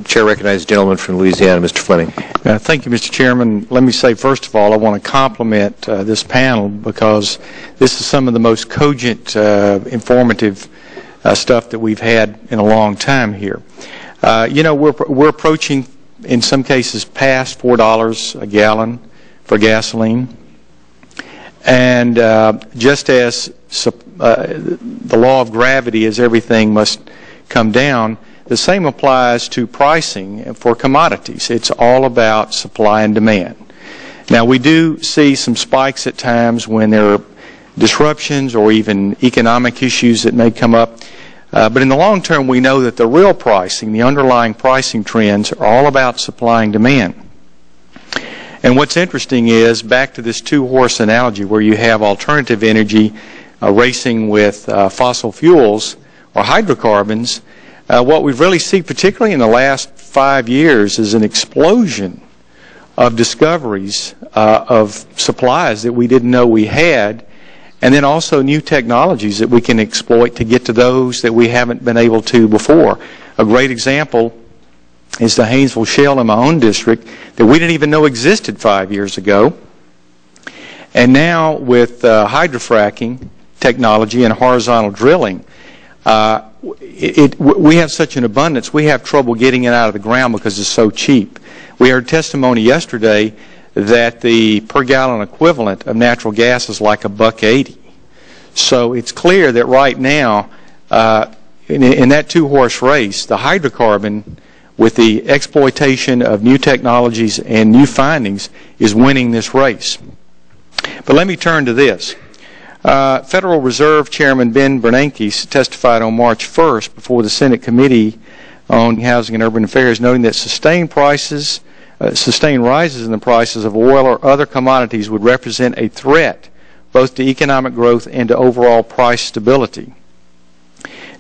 Chair recognizes the gentleman from Louisiana, Mr. Fleming. Thank you, Mr. Chairman. Let me say, first of all, I want to compliment this panel because this is some of the most cogent, informative stuff that we've had in a long time here. You know, we're approaching, in some cases, past $4 a gallon for gasoline. And just as the law of gravity is everything must come down, the same applies to pricing for commodities. It's all about supply and demand. Now, we do see some spikes at times when there are disruptions or even economic issues that may come up. But in the long term, we know that the real pricing, the underlying pricing trends, are all about supply and demand. And what's interesting is, back to this two-horse analogy where you have alternative energy racing with fossil fuels or hydrocarbons, what we really see, particularly in the last 5 years, is an explosion of discoveries of supplies that we didn't know we had, and then also new technologies that we can exploit to get to those that we haven't been able to before. A great example is the Haynesville Shale in my own district that we didn't even know existed 5 years ago. And now with hydrofracking technology and horizontal drilling, we have such an abundance, we have trouble getting it out of the ground because it's so cheap. We heard testimony yesterday that the per gallon equivalent of natural gas is like $1.80. So it's clear that right now, in that two-horse race, the hydrocarbon, with the exploitation of new technologies and new findings, is winning this race. But let me turn to this. Federal Reserve Chairman Ben Bernanke testified on March 1st before the Senate Committee on Housing and Urban Affairs, noting that sustained rises in the prices of oil or other commodities would represent a threat both to economic growth and to overall price stability.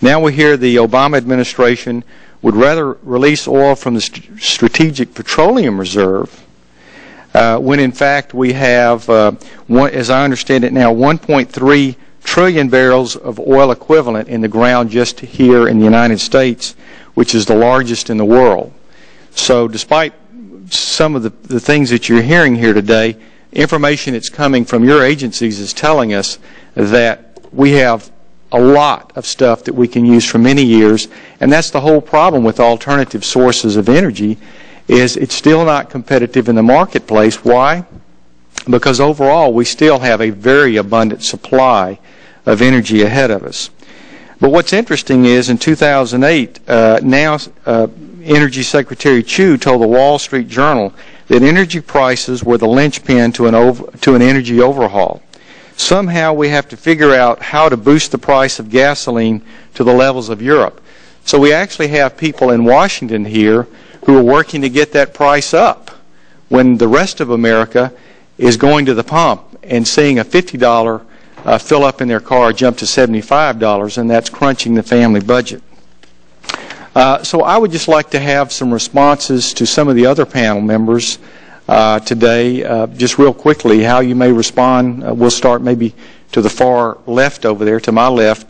Now we hear the Obama administration would rather release oil from the Strategic Petroleum Reserve when in fact we have, as I understand it now, 1.3 trillion barrels of oil equivalent in the ground just here in the United States, which is the largest in the world. So despite some of the things that you're hearing here today, information that's coming from your agencies is telling us that we have a lot of stuff that we can use for many years, and that's the whole problem with alternative sources of energy, is it's still not competitive in the marketplace. Why? Because overall we still have a very abundant supply of energy ahead of us. But what's interesting is in 2008, Energy Secretary Chu told the Wall Street Journal that energy prices were the linchpin to an energy overhaul. Somehow we have to figure out how to boost the price of gasoline to the levels of Europe. So we actually have people in Washington here who are working to get that price up when the rest of America is going to the pump and seeing a $50 fill up in their car jump to $75, and that's crunching the family budget. So I would just like to have some responses to some of the other panel members today, just real quickly, how you may respond. We'll start maybe to the far left over there, to my left,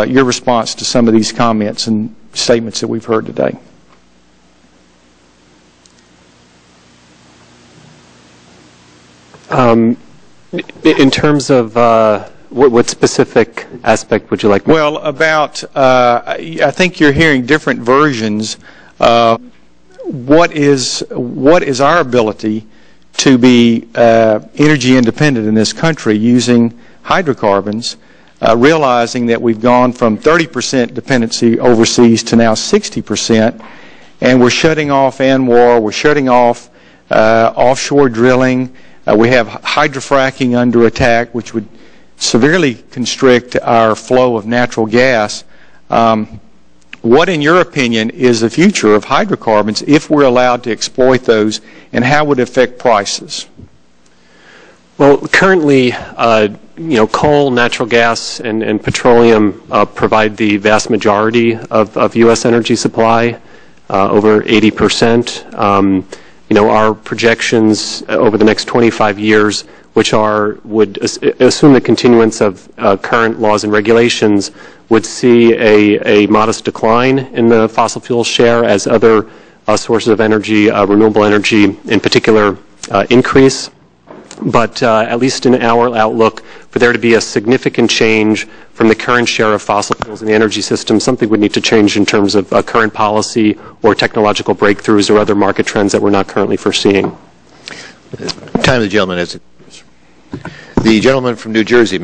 your response to some of these comments and statements that we've heard today. In terms of what specific aspect would you like? Well, about I think you're hearing different versions. What is our ability to be energy independent in this country using hydrocarbons, realizing that we've gone from 30% dependency overseas to now 60%, and we're shutting off ANWR, we're shutting off offshore drilling. We have hydrofracking under attack, which would severely constrict our flow of natural gas. What, in your opinion, is the future of hydrocarbons if we're allowed to exploit those, and how would it affect prices? Well, currently, coal, natural gas, and petroleum provide the vast majority of U.S. energy supply, over 80%. Our projections over the next 25 years, which would assume the continuance of current laws and regulations, would see a modest decline in the fossil fuel share as other sources of energy, renewable energy in particular, increase. But at least in our outlook, for there to be a significant change from the current share of fossil fuels in the energy system, something would need to change in terms of current policy or technological breakthroughs or other market trends that we're not currently foreseeing. Time of the gentleman is. The gentleman from New Jersey.